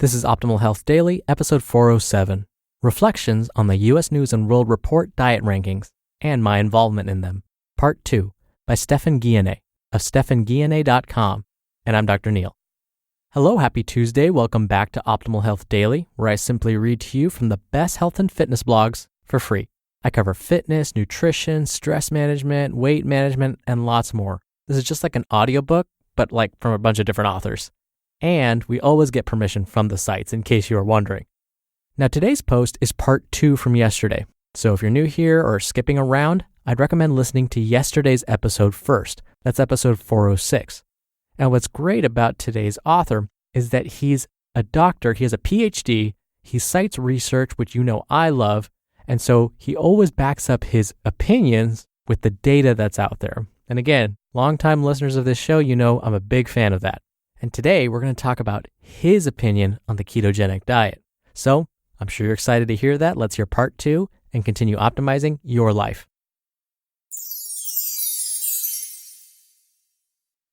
This is Optimal Health Daily, episode 407, Reflections on the U.S. News & World Report Diet Rankings and My Involvement in Them, Part 2, by Stephan Guyenet of stephanguyenet.com, and I'm Dr. Neil. Hello, happy Tuesday. Welcome back to Optimal Health Daily, where I simply read to you from the best health and fitness blogs for free. I cover fitness, nutrition, stress management, weight management, and lots more. This is just like an audiobook, but like from a bunch of different authors. And we always get permission from the sites, in case you are wondering. Now, today's post is part 2 from yesterday. So if you're new here or skipping around, I'd recommend listening to yesterday's episode first. That's episode 406. And what's great about today's author is that he's a doctor, he has a PhD, he cites research, which you know I love, and so he always backs up his opinions with the data that's out there. And again, longtime listeners of this show, you know I'm a big fan of that. And today we're going to talk about his opinion on the ketogenic diet. So I'm sure you're excited to hear that. Let's hear part 2 and continue optimizing your life.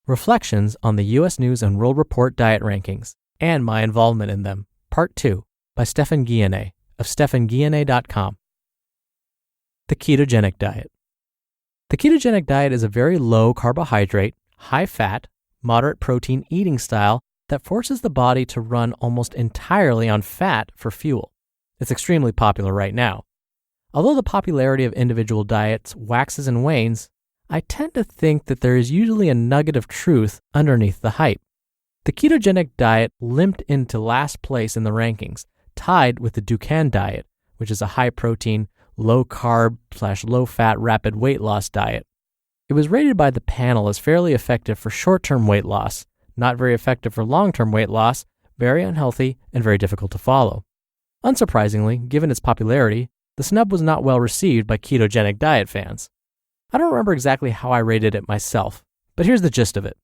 Reflections on the U.S. News & World Report Diet Rankings and My Involvement in Them, Part 2, by Stephan Guyenet of stephanguyenet.com. The Ketogenic Diet. The ketogenic diet is a very low carbohydrate, high fat, moderate protein eating style that forces the body to run almost entirely on fat for fuel. It's extremely popular right now. Although the popularity of individual diets waxes and wanes, I tend to think that there is usually a nugget of truth underneath the hype. The ketogenic diet limped into last place in the rankings, tied with the Dukan diet, which is a high-protein, low-carb/low-fat rapid weight loss diet. It was rated by the panel as fairly effective for short-term weight loss, not very effective for long-term weight loss, very unhealthy, and very difficult to follow. Unsurprisingly, given its popularity, the snub was not well received by ketogenic diet fans. I don't remember exactly how I rated it myself, but here's the gist of it.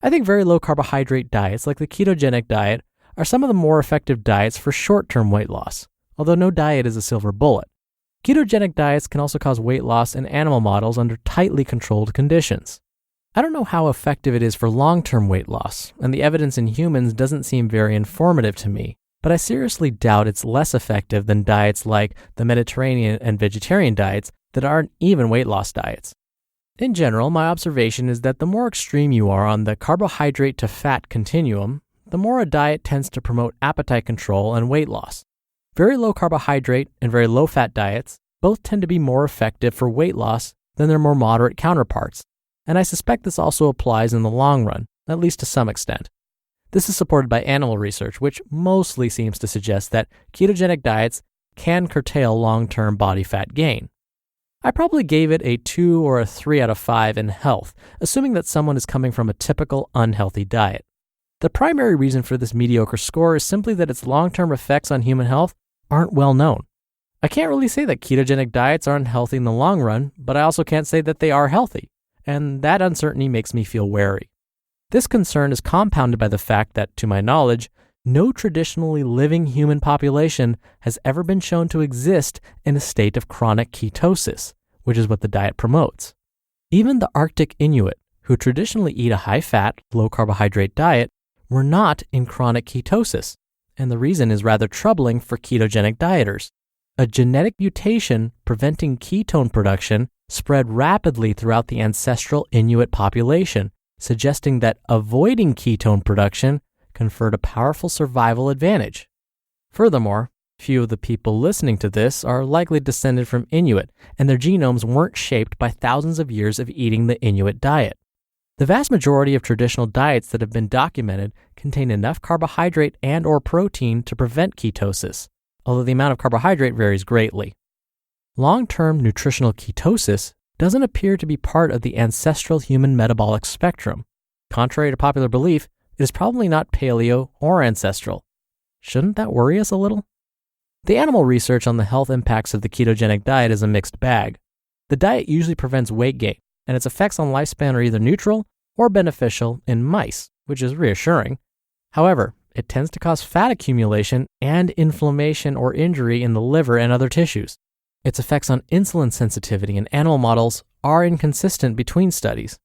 I think very low carbohydrate diets like the ketogenic diet are some of the more effective diets for short-term weight loss, although no diet is a silver bullet. Ketogenic diets can also cause weight loss in animal models under tightly controlled conditions. I don't know how effective it is for long-term weight loss, and the evidence in humans doesn't seem very informative to me, but I seriously doubt it's less effective than diets like the Mediterranean and vegetarian diets that aren't even weight loss diets. In general, my observation is that the more extreme you are on the carbohydrate to fat continuum, the more a diet tends to promote appetite control and weight loss. Very low carbohydrate and very low fat diets both tend to be more effective for weight loss than their more moderate counterparts, and I suspect this also applies in the long run, at least to some extent. This is supported by animal research, which mostly seems to suggest that ketogenic diets can curtail long-term body fat gain. I probably gave it a 2 or a 3 out of 5 in health, assuming that someone is coming from a typical unhealthy diet. The primary reason for this mediocre score is simply that its long-term effects on human health aren't well known. I can't really say that ketogenic diets aren't healthy in the long run, but I also can't say that they are healthy, and that uncertainty makes me feel wary. This concern is compounded by the fact that, to my knowledge, no traditionally living human population has ever been shown to exist in a state of chronic ketosis, which is what the diet promotes. Even the Arctic Inuit, who traditionally eat a high-fat, low-carbohydrate diet, were not in chronic ketosis, and the reason is rather troubling for ketogenic dieters. A genetic mutation preventing ketone production spread rapidly throughout the ancestral Inuit population, suggesting that avoiding ketone production conferred a powerful survival advantage. Furthermore, few of the people listening to this are likely descended from Inuit, and their genomes weren't shaped by thousands of years of eating the Inuit diet. The vast majority of traditional diets that have been documented contain enough carbohydrate and/or protein to prevent ketosis, although the amount of carbohydrate varies greatly. Long-term nutritional ketosis doesn't appear to be part of the ancestral human metabolic spectrum. Contrary to popular belief, it is probably not paleo or ancestral. Shouldn't that worry us a little? The animal research on the health impacts of the ketogenic diet is a mixed bag. The diet usually prevents weight gain, and its effects on lifespan are either neutral or beneficial in mice, which is reassuring. However, it tends to cause fat accumulation and inflammation or injury in the liver and other tissues. Its effects on insulin sensitivity in animal models are inconsistent between studies.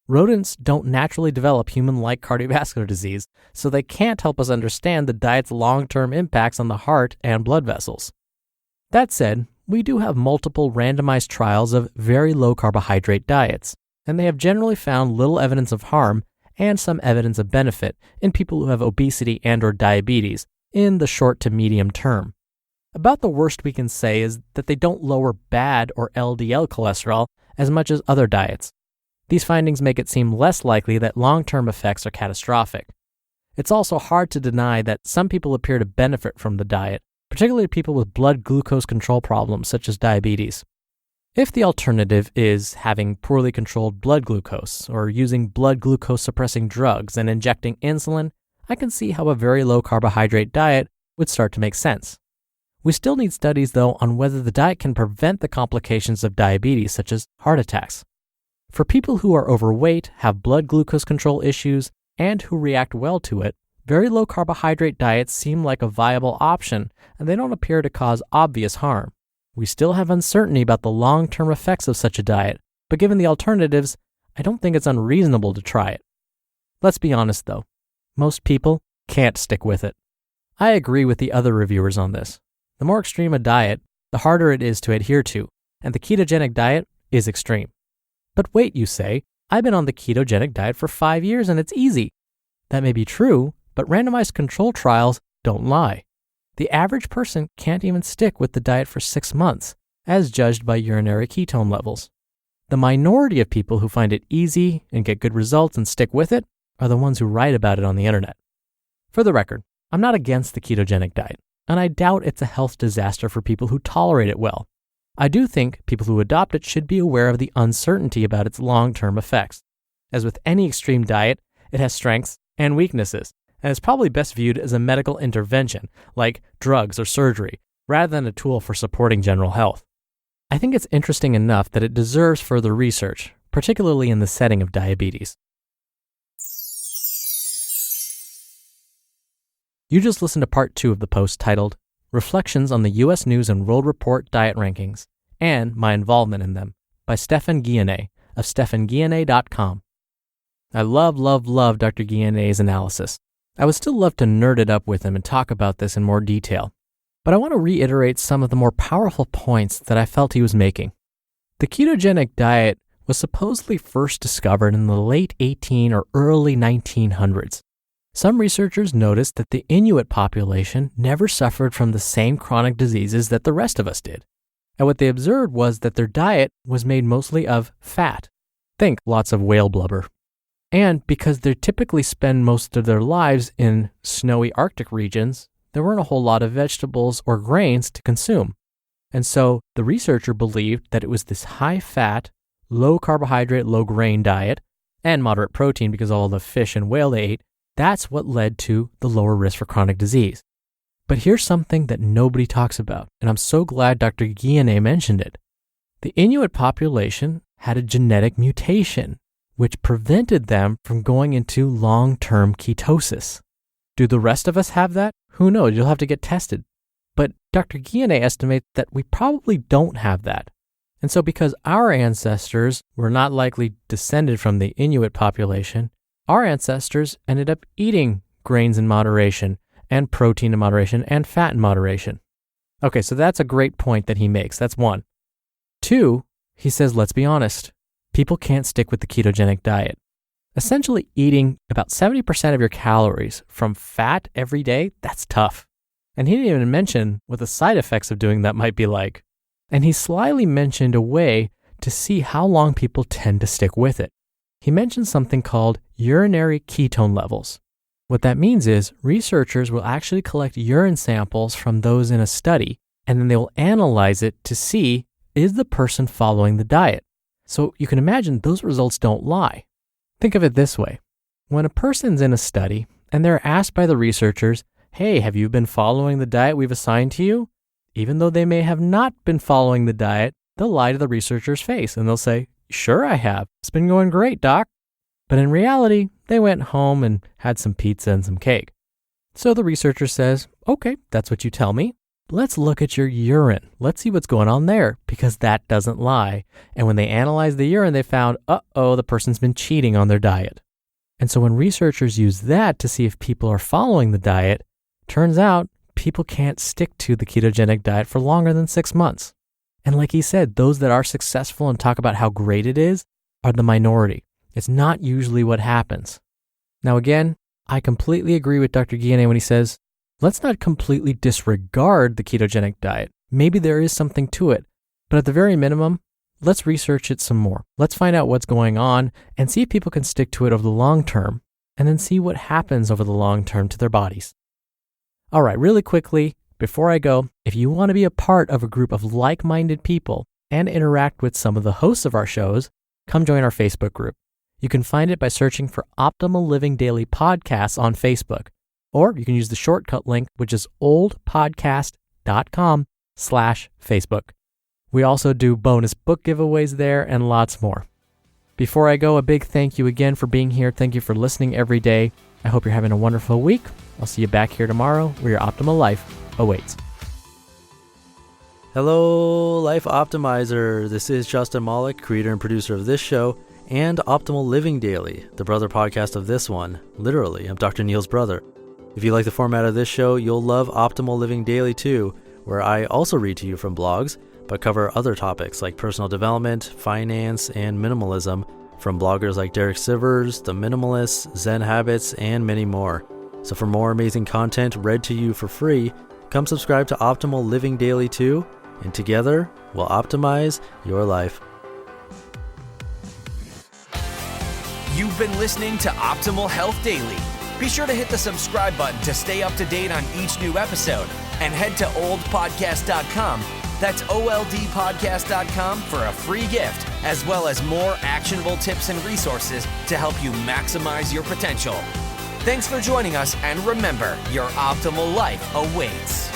Rodents don't naturally develop human-like cardiovascular disease, so they can't help us understand the diet's long-term impacts on the heart and blood vessels. That said, we do have multiple randomized trials of very low carbohydrate diets, and they have generally found little evidence of harm and some evidence of benefit in people who have obesity and/or diabetes in the short to medium term. About the worst we can say is that they don't lower bad or LDL cholesterol as much as other diets. These findings make it seem less likely that long-term effects are catastrophic. It's also hard to deny that some people appear to benefit from the diet, particularly people with blood glucose control problems such as diabetes. If the alternative is having poorly controlled blood glucose or using blood glucose suppressing drugs and injecting insulin, I can see how a very low carbohydrate diet would start to make sense. We still need studies, though, on whether the diet can prevent the complications of diabetes, such as heart attacks. For people who are overweight, have blood glucose control issues, and who react well to it, very low carbohydrate diets seem like a viable option, and they don't appear to cause obvious harm. We still have uncertainty about the long-term effects of such a diet, but given the alternatives, I don't think it's unreasonable to try it. Let's be honest, though. Most people can't stick with it. I agree with the other reviewers on this. The more extreme a diet, the harder it is to adhere to, and the ketogenic diet is extreme. But wait, you say, I've been on the ketogenic diet for 5 years and it's easy. That may be true, but randomized control trials don't lie. The average person can't even stick with the diet for 6 months, as judged by urinary ketone levels. The minority of people who find it easy and get good results and stick with it are the ones who write about it on the internet. For the record, I'm not against the ketogenic diet, and I doubt it's a health disaster for people who tolerate it well. I do think people who adopt it should be aware of the uncertainty about its long-term effects. As with any extreme diet, it has strengths and weaknesses, and is probably best viewed as a medical intervention, like drugs or surgery, rather than a tool for supporting general health. I think it's interesting enough that it deserves further research, particularly in the setting of diabetes. You just listened to part 2 of the post titled, Reflections on the U.S. News and World Report Diet Rankings, and My Involvement in Them, by Stephan Guyenet of stephanguyenet.com. I love Dr. Guyenet's analysis. I would still love to nerd it up with him and talk about this in more detail, but I want to reiterate some of the more powerful points that I felt he was making. The ketogenic diet was supposedly first discovered in the late 18 or early 1900s. Some researchers noticed that the Inuit population never suffered from the same chronic diseases that the rest of us did. And what they observed was that their diet was made mostly of fat. Think lots of whale blubber. And because they typically spend most of their lives in snowy Arctic regions, there weren't a whole lot of vegetables or grains to consume. And so the researcher believed that it was this high-fat, low-carbohydrate, low-grain diet, and moderate protein because of all the fish and whale they ate, that's what led to the lower risk for chronic disease. But here's something that nobody talks about, and I'm so glad Dr. Guyenet mentioned it. The Inuit population had a genetic mutation, which prevented them from going into long-term ketosis. Do the rest of us have that? Who knows? You'll have to get tested. But Dr. Guyenet estimates that we probably don't have that. And so because our ancestors were not likely descended from the Inuit population, our ancestors ended up eating grains in moderation, and protein in moderation, and fat in moderation. Okay, so that's a great point that he makes. That's one. 2, he says, let's be honest. People can't stick with the ketogenic diet. Essentially eating about 70% of your calories from fat every day, that's tough. And he didn't even mention what the side effects of doing that might be like. And he slyly mentioned a way to see how long people tend to stick with it. He mentioned something called urinary ketone levels. What that means is researchers will actually collect urine samples from those in a study, and then they will analyze it to see, is the person following the diet? So you can imagine those results don't lie. Think of it this way. When a person's in a study and they're asked by the researchers, hey, have you been following the diet we've assigned to you? Even though they may have not been following the diet, they'll lie to the researcher's face and they'll say, sure I have. It's been going great, doc. But in reality, they went home and had some pizza and some cake. So the researcher says, okay, that's what you tell me. let's look at your urine. Let's see what's going on there, because that doesn't lie. And when they analyzed the urine, they found, the person's been cheating on their diet. And so when researchers use that to see if people are following the diet, turns out people can't stick to the ketogenic diet for longer than 6 months. And like he said, those that are successful and talk about how great it is are the minority. It's not usually what happens. Now again, I completely agree with Dr. Guyenet when he says, let's not completely disregard the ketogenic diet. Maybe there is something to it, but at the very minimum, let's research it some more. Let's find out what's going on and see if people can stick to it over the long term, and then see what happens over the long term to their bodies. All right, really quickly, before I go, if you want to be a part of a group of like-minded people and interact with some of the hosts of our shows, come join our Facebook group. You can find it by searching for Optimal Living Daily Podcasts on Facebook, or you can use the shortcut link, which is oldpodcast.com/Facebook. We also do bonus book giveaways there and lots more. Before I go, a big thank you again for being here. Thank you for listening every day. I hope you're having a wonderful week. I'll see you back here tomorrow where your optimal life awaits. Hello, Life Optimizer. This is Justin Malik, creator and producer of this show and Optimal Living Daily, the brother podcast of this one. Literally, I'm Dr. Neil's brother. If you like the format of this show, you'll love Optimal Living Daily too, where I also read to you from blogs, but cover other topics like personal development, finance, and minimalism from bloggers like Derek Sivers, The Minimalists, Zen Habits, and many more. So for more amazing content read to you for free, come subscribe to Optimal Living Daily too, and together we'll optimize your life. You've been listening to Optimal Health Daily. Be sure to hit the subscribe button to stay up to date on each new episode, and head to oldpodcast.com. That's oldpodcast.com for a free gift, as well as more actionable tips and resources to help you maximize your potential. Thanks for joining us, and remember, your optimal life awaits.